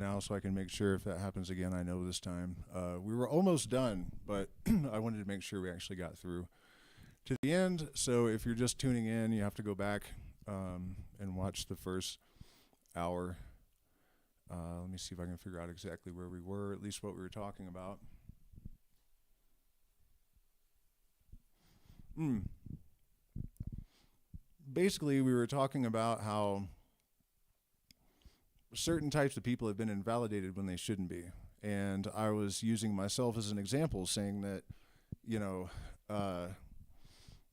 now so I can make sure if that happens again, I know this time. We were almost done, but I wanted to make sure we actually got through to the end. So if you're just tuning in, you have to go back and watch the first hour. Let me see if I can figure out exactly where we were, at least what we were talking about. Basically, we were talking about how certain types of people have been invalidated when they shouldn't be. And I was using myself as an example, saying that,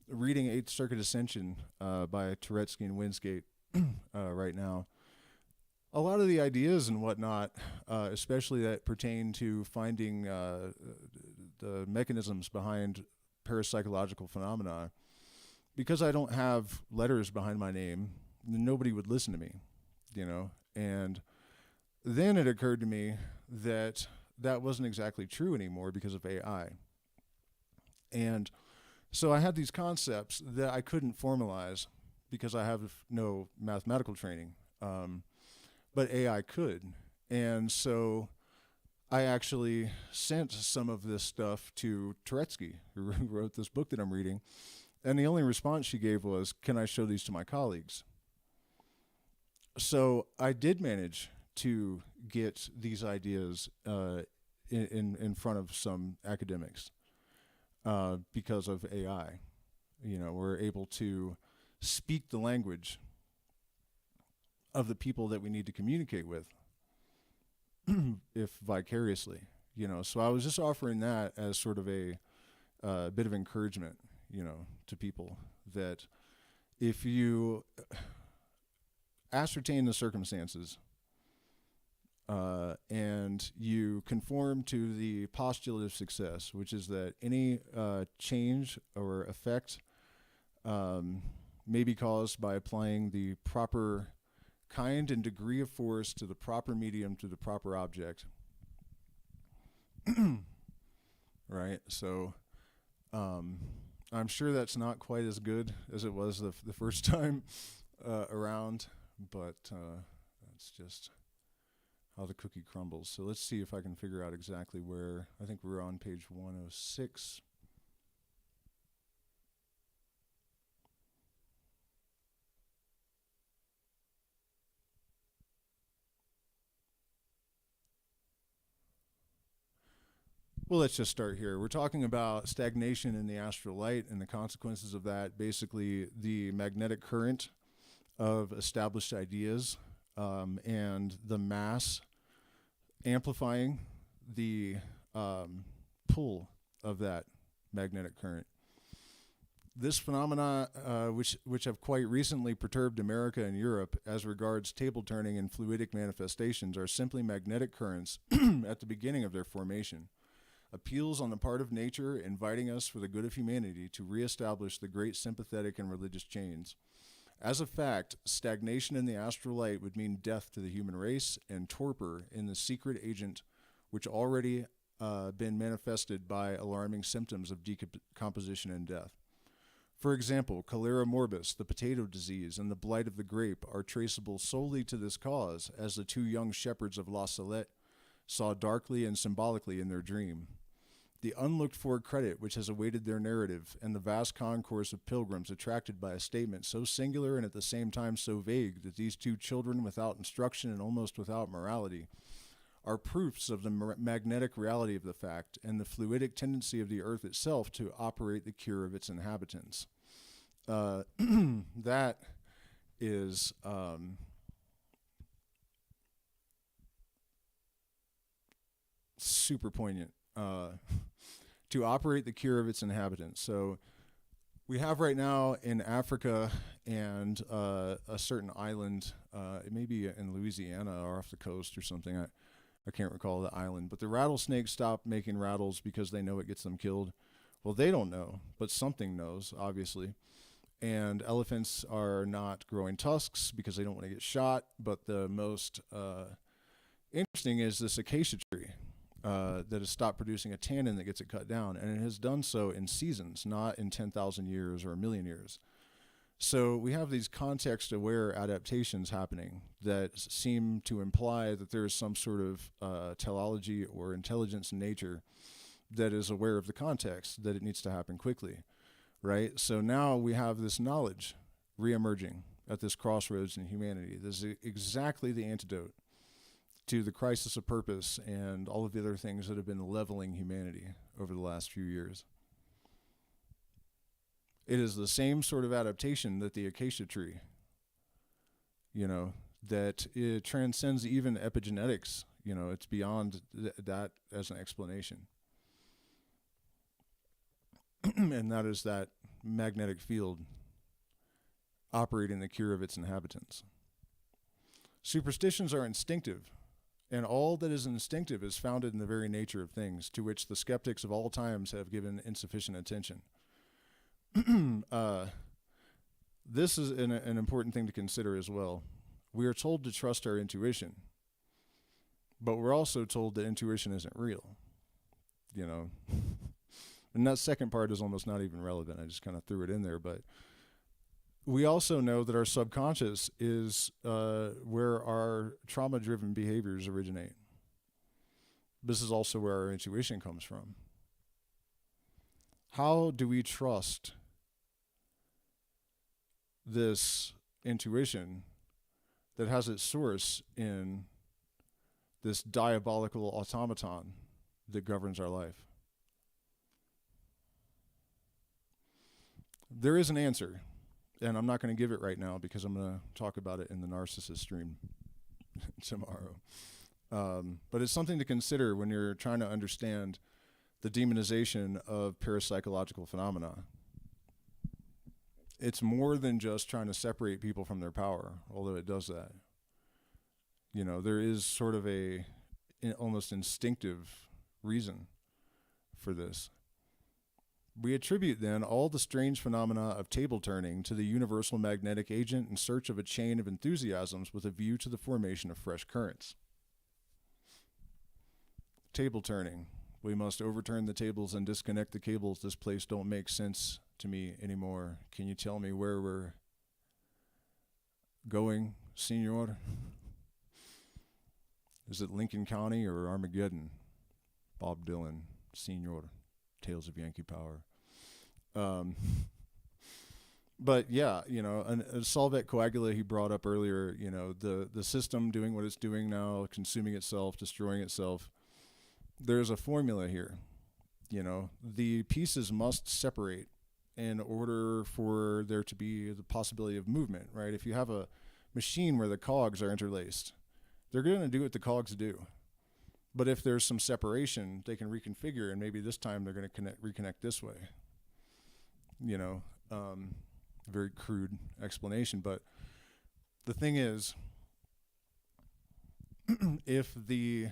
reading Eighth Circuit Ascension by Turetsky and Winsgate right now, a lot of the ideas and whatnot, especially that pertain to finding the mechanisms behind parapsychological phenomena, because I don't have letters behind my name, nobody would listen to me, And then it occurred to me that that wasn't exactly true anymore because of AI. And so I had these concepts that I couldn't formalize because I have no mathematical training, but AI could. And so I actually sent some of this stuff to Turetsky, who wrote this book that I'm reading. And the only response she gave was, "Can I show these to my colleagues?" So I did manage to get these ideas in front of some academics because of AI. We're able to speak the language of the people that we need to communicate with, if vicariously. So I was just offering that as sort of a bit of encouragement, to people, that if you ascertain the circumstances and you conform to the postulate of success, which is that any change or effect may be caused by applying the proper kind and degree of force to the proper medium to the proper object. Right? So I'm sure that's not quite as good as it was the first time around, but that's just how the cookie crumbles. So let's see if I can figure out exactly where. I think we're on page 106. Well, let's just start here. We're talking about stagnation in the astral light and the consequences of that, basically the magnetic current of established ideas and the mass amplifying the pull of that magnetic current. This phenomena, which have quite recently perturbed America and Europe as regards table turning and fluidic manifestations, are simply magnetic currents at the beginning of their formation. Appeals on the part of nature inviting us for the good of humanity to reestablish the great sympathetic and religious chains. As a fact, stagnation in the astral light would mean death to the human race and torpor in the secret agent which already been manifested by alarming symptoms of decomposition and death. For example, cholera morbus, the potato disease, and the blight of the grape are traceable solely to this cause, as the two young shepherds of La Salette saw darkly and symbolically in their dream. The unlooked-for credit which has awaited their narrative, and the vast concourse of pilgrims attracted by a statement so singular and at the same time so vague that these two children without instruction and almost without morality are proofs of the magnetic reality of the fact and the fluidic tendency of the earth itself to operate the cure of its inhabitants. That is super poignant. To operate the cure of its inhabitants. So we have right now in Africa and a certain island, it may be in Louisiana or off the coast or something, I can't recall the island, but the rattlesnakes stop making rattles because they know it gets them killed. Well, they don't know, but something knows, obviously. And elephants are not growing tusks because they don't want to get shot, but the most interesting is this acacia tree. That has stopped producing a tannin that gets it cut down, and it has done so in seasons, not in 10,000 years or a million years. So we have these context-aware adaptations happening that seem to imply that there is some sort of teleology or intelligence in nature that is aware of the context, that it needs to happen quickly, right? So now we have this knowledge reemerging at this crossroads in humanity. This is exactly the antidote to the crisis of purpose and all of the other things that have been leveling humanity over the last few years. It is the same sort of adaptation that the acacia tree, that it transcends even epigenetics. It's beyond that as an explanation. And that is that magnetic field operating the cure of its inhabitants. Superstitions are instinctive, and all that is instinctive is founded in the very nature of things, to which the skeptics of all times have given insufficient attention. This is an important thing to consider as well. We are told to trust our intuition, but we're also told that intuition isn't real, And that second part is almost not even relevant. I just kind of threw it in there, but we also know that our subconscious is where our trauma-driven behaviors originate. This is also where our intuition comes from. How do we trust this intuition that has its source in this diabolical automaton that governs our life? There is an answer, and I'm not going to give it right now because I'm going to talk about it in the narcissist stream tomorrow. But it's something to consider when you're trying to understand the demonization of parapsychological phenomena. It's more than just trying to separate people from their power, although it does that. There is sort of a almost instinctive reason for this. We attribute then all the strange phenomena of table turning to the universal magnetic agent in search of a chain of enthusiasms with a view to the formation of fresh currents. Table turning. We must overturn the tables and disconnect the cables. This place don't make sense to me anymore. Can you tell me where we're going, senor? Is it Lincoln County or Armageddon? Bob Dylan, senor. Tales of Yankee Power. But yeah, a solvent coagula he brought up earlier, the system doing what it's doing now, consuming itself, destroying itself. There's a formula here. The pieces must separate in order for there to be the possibility of movement, right? If you have a machine where the cogs are interlaced, they're going to do what the cogs do. But if there's some separation, they can reconfigure, and maybe this time they're going to reconnect this way. Very crude explanation, but the thing is, if the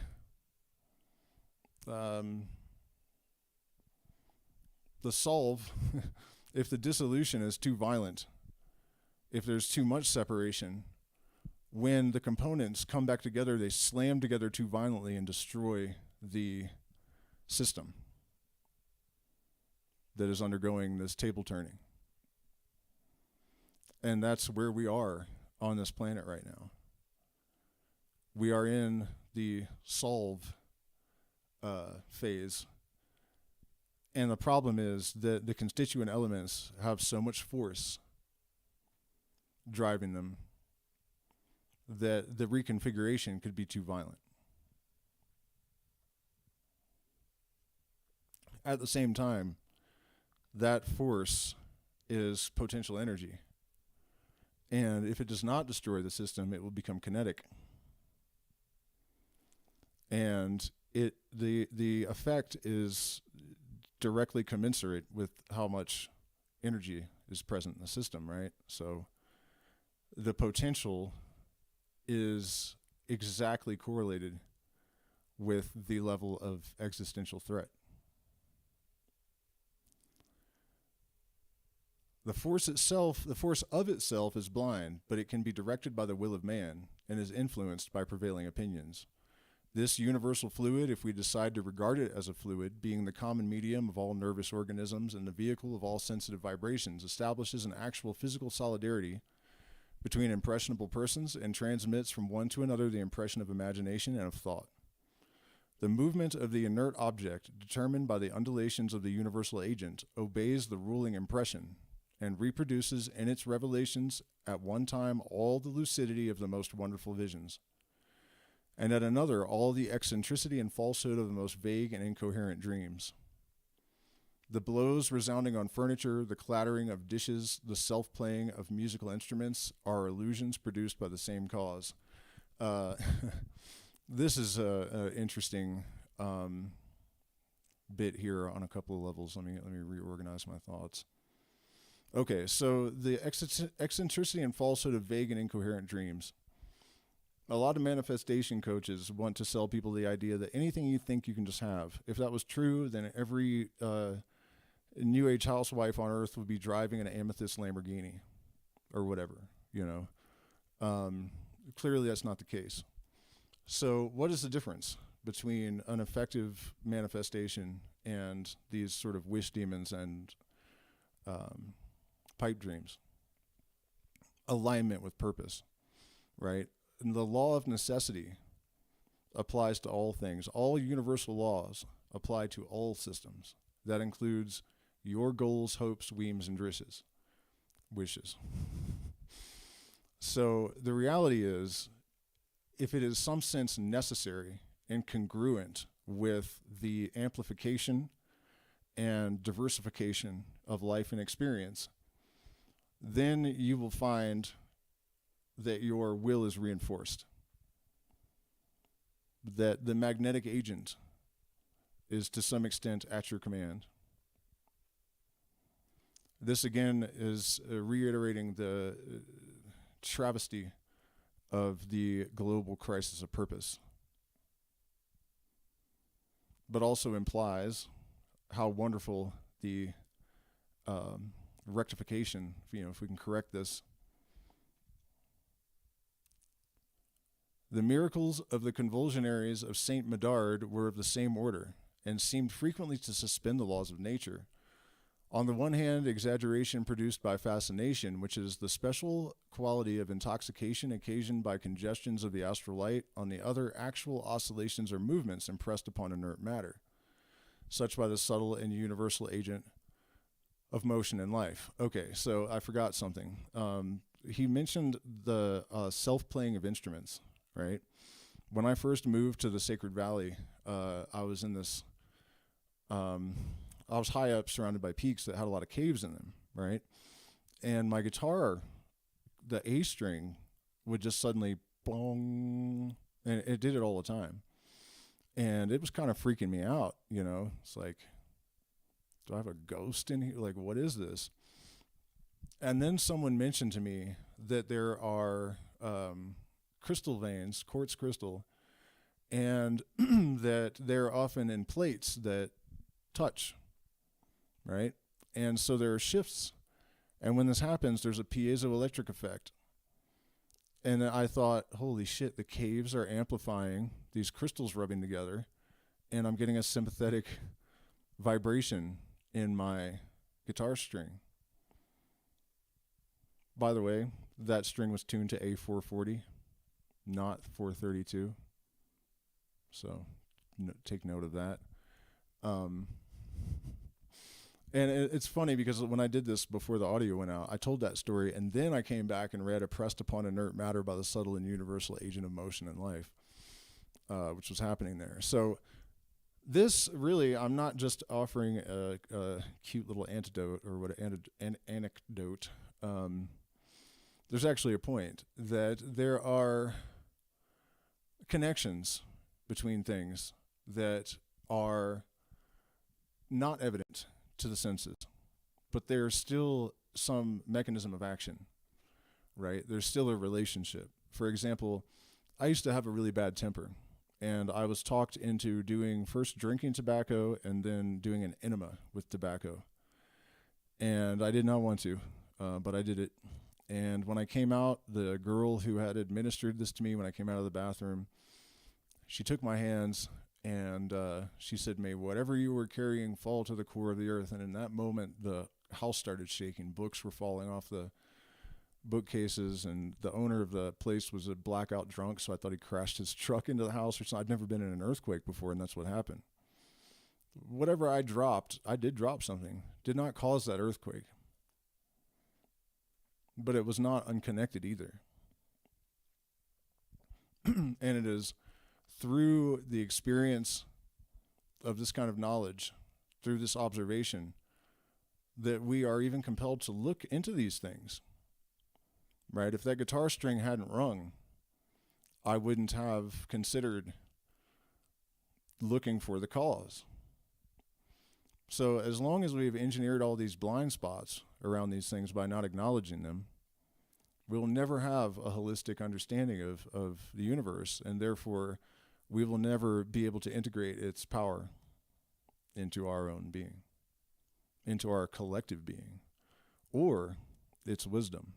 solve, if the dissolution is too violent, if there's too much separation, when the components come back together, they slam together too violently and destroy the system that is undergoing this table turning. And that's where we are on this planet right now. We are in the solve phase. And the problem is that the constituent elements have so much force driving them that the reconfiguration could be too violent. At the same time, that force is potential energy. And if it does not destroy the system, it will become kinetic. And the effect is directly commensurate with how much energy is present in the system, right? So the potential is exactly correlated with the level of existential threat. The force of itself is blind, but it can be directed by the will of man and is influenced by prevailing opinions. This universal fluid, if we decide to regard it as a fluid, being the common medium of all nervous organisms and the vehicle of all sensitive vibrations, establishes an actual physical solidarity between impressionable persons and transmits from one to another the impression of imagination and of thought. The movement of the inert object, determined by the undulations of the universal agent, obeys the ruling impression and reproduces in its revelations at one time all the lucidity of the most wonderful visions, and at another all the eccentricity and falsehood of the most vague and incoherent dreams. The blows resounding on furniture, the clattering of dishes, the self-playing of musical instruments are illusions produced by the same cause. This is an interesting bit here on a couple of levels. Let me reorganize my thoughts. Okay, so the eccentricity and falsehood of vague and incoherent dreams. A lot of manifestation coaches want to sell people the idea that anything you think you can just have. If that was true, then every New Age housewife on earth would be driving an amethyst Lamborghini or whatever, you know. Clearly that's not the case. So what is the difference between an effective manifestation and these sort of wish demons and pipe dreams? Alignment with purpose, right? And the law of necessity applies to all things. All universal laws apply to all systems. That includes your goals, hopes, weems, and wishes. So the reality is, if it is some sense necessary and congruent with the amplification and diversification of life and experience, then you will find that your will is reinforced, that the magnetic agent is to some extent at your command. This again is reiterating the travesty of the global crisis of purpose, but also implies how wonderful the rectification, if we can correct this. The miracles of the convulsionaries of Saint Medard were of the same order, and seemed frequently to suspend the laws of nature. On the one hand, exaggeration produced by fascination, which is the special quality of intoxication occasioned by congestions of the astral light. On the other, actual oscillations or movements impressed upon inert matter, such by the subtle and universal agent of motion in life. Okay, so I forgot something. He mentioned the self-playing of instruments, right? When I first moved to the Sacred Valley, I was in this... I was high up, surrounded by peaks that had a lot of caves in them, right? And my guitar, the A string, would just suddenly bong, and it did it all the time. And it was kind of freaking me out, It's like, do I have a ghost in here? Like, what is this? And then someone mentioned to me that there are crystal veins, quartz crystal, and that they're often in plates that touch, right? And so there are shifts. And when this happens, there's a piezoelectric effect. And I thought, holy shit, the caves are amplifying these crystals rubbing together, and I'm getting a sympathetic vibration in my guitar string. By the way, that string was tuned to A440, not 432. So take note of that. And it's funny because when I did this before the audio went out, I told that story, and then I came back and read Oppressed Upon Inert Matter by the Subtle and Universal Agent of Motion in Life, which was happening there. So this really, I'm not just offering a cute little antidote or an anecdote. There's actually a point that there are connections between things that are not evident to the senses, but there's still some mechanism of action, right? There's still a relationship. For example, I used to have a really bad temper, and I was talked into first drinking tobacco and then doing an enema with tobacco. And I did not want to, but I did it. And when I came out, the girl who had administered this to me when I came out of the bathroom, she took my hands and she said, "May whatever you were carrying fall to the core of the earth." And in that moment, the house started shaking. Books were falling off the bookcases, and the owner of the place was a blackout drunk, so I thought he crashed his truck into the house or something. I'd never been in an earthquake before, and that's what happened. Whatever I dropped, I did drop something. Did not cause that earthquake. But it was not unconnected either. And it is through the experience of this kind of knowledge, through this observation, that we are even compelled to look into these things. Right? If that guitar string hadn't rung, I wouldn't have considered looking for the cause. So as long as we've engineered all these blind spots around these things by not acknowledging them, we'll never have a holistic understanding of the universe, and therefore we will never be able to integrate its power into our own being, into our collective being, or its wisdom.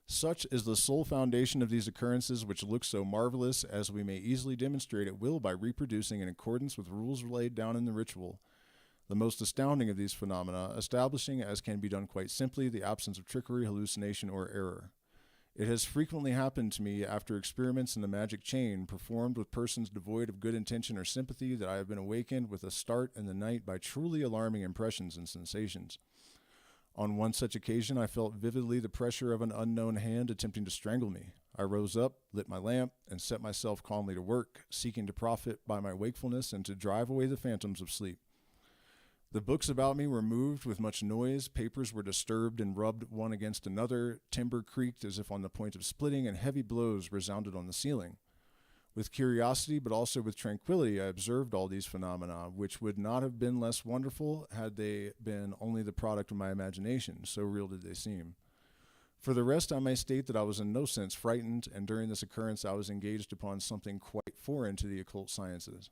Such is the sole foundation of these occurrences, which look so marvelous, as we may easily demonstrate at will by reproducing in accordance with rules laid down in the ritual. The most astounding of these phenomena, establishing, as can be done quite simply, the absence of trickery, hallucination, or error. It has frequently happened to me after experiments in the magic chain, performed with persons devoid of good intention or sympathy, that I have been awakened with a start in the night by truly alarming impressions and sensations. On one such occasion, I felt vividly the pressure of an unknown hand attempting to strangle me. I rose up, lit my lamp, and set myself calmly to work, seeking to profit by my wakefulness and to drive away the phantoms of sleep. The books about me were moved with much noise, papers were disturbed and rubbed one against another, timber creaked as if on the point of splitting, and heavy blows resounded on the ceiling. With curiosity, but also with tranquility, I observed all these phenomena, which would not have been less wonderful had they been only the product of my imagination, so real did they seem. For the rest, I may state that I was in no sense frightened, and during this occurrence I was engaged upon something quite foreign to the occult sciences.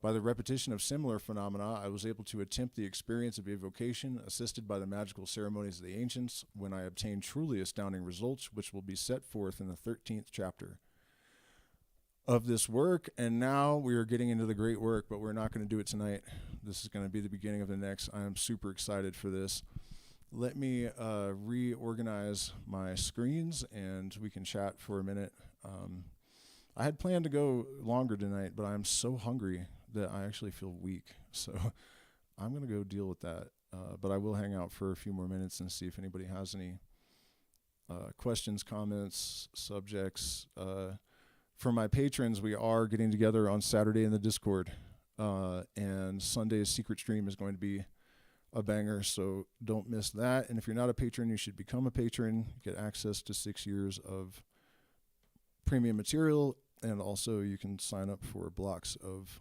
By the repetition of similar phenomena, I was able to attempt the experience of evocation, assisted by the magical ceremonies of the ancients, when I obtained truly astounding results, which will be set forth in the 13th chapter of this work. And now we are getting into the great work, but we're not going to do it tonight. This is going to be the beginning of the next. I am super excited for this. Let me reorganize my screens and we can chat for a minute. I had planned to go longer tonight, but I'm so hungry that I actually feel weak. So I'm going to go deal with that. But I will hang out for a few more minutes and see if anybody has any questions, comments, subjects. For my patrons, we are getting together on Saturday in the Discord. And Sunday's secret stream is going to be a banger, so don't miss that. And if you're not a patron, you should become a patron. Get access to 6 years of premium material, and also you can sign up for blocks of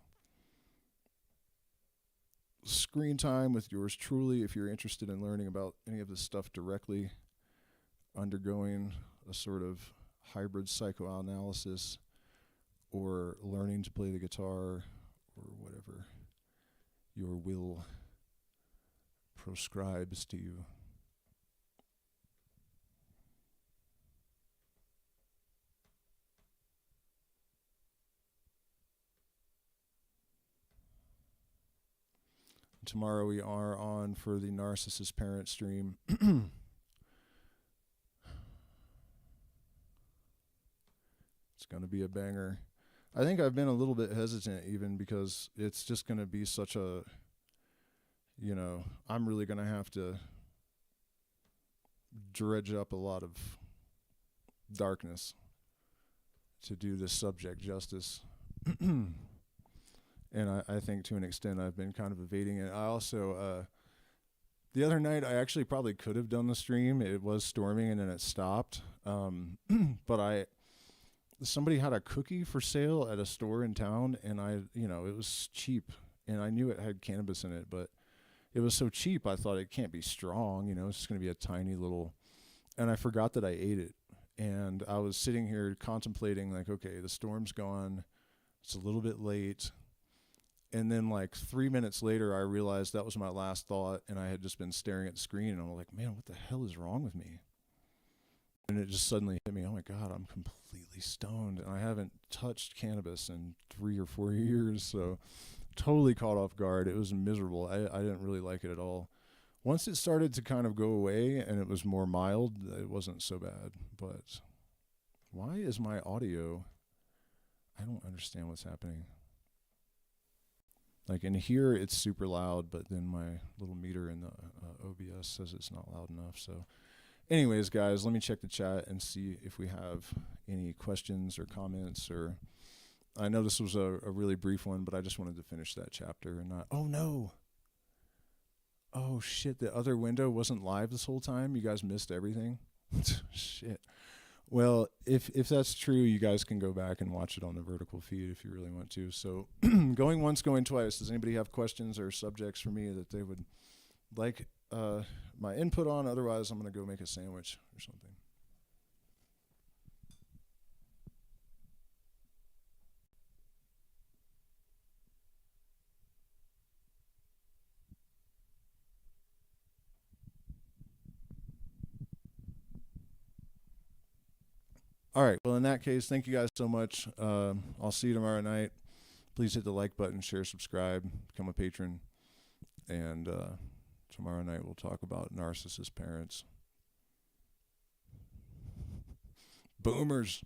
screen time with yours truly if you're interested in learning about any of this stuff directly, undergoing a sort of hybrid psychoanalysis, or learning to play the guitar, or whatever your will proscribes to you. Tomorrow we are on for the Narcissist Parent stream. It's going to be a banger. I think I've been a little bit hesitant even because it's just going to be such a, I'm really going to have to dredge up a lot of darkness to do this subject justice. And I think to an extent I've been kind of evading it. I also, the other night I actually probably could have done the stream. It was storming and then it stopped. But somebody had a cookie for sale at a store in town, and it was cheap, and I knew it had cannabis in it, but it was so cheap I thought it can't be strong, it's just going to be a tiny little, and I forgot that I ate it. And I was sitting here contemplating, like, okay, the storm's gone, it's a little bit late. And then like 3 minutes later, I realized that was my last thought, and I had just been staring at the screen, and I'm like, man, what the hell is wrong with me? it just suddenly hit me, oh my God, I'm completely stoned. And I haven't touched cannabis in 3 or 4 years. So totally caught off guard. It was miserable. I didn't really like it at all. Once it started to kind of go away and it was more mild, it wasn't so bad. But why is my audio? I don't understand what's happening. Like in here, it's super loud, but then my little meter in the OBS says it's not loud enough. So anyways, guys, let me check the chat and see if we have any questions or comments. Or I know this was a really brief one, but I just wanted to finish that chapter and not, oh no. Oh shit, the other window wasn't live this whole time? You guys missed everything? Shit. Well, if that's true, you guys can go back and watch it on the vertical feed if you really want to. So going once, going twice. Does anybody have questions or subjects for me that they would like my input on? Otherwise, I'm going to go make a sandwich or something. All right. Well, in that case, thank you guys so much. I'll see you tomorrow night. Please hit the like button, share, subscribe, become a patron. And tomorrow night we'll talk about narcissist parents. Boomers.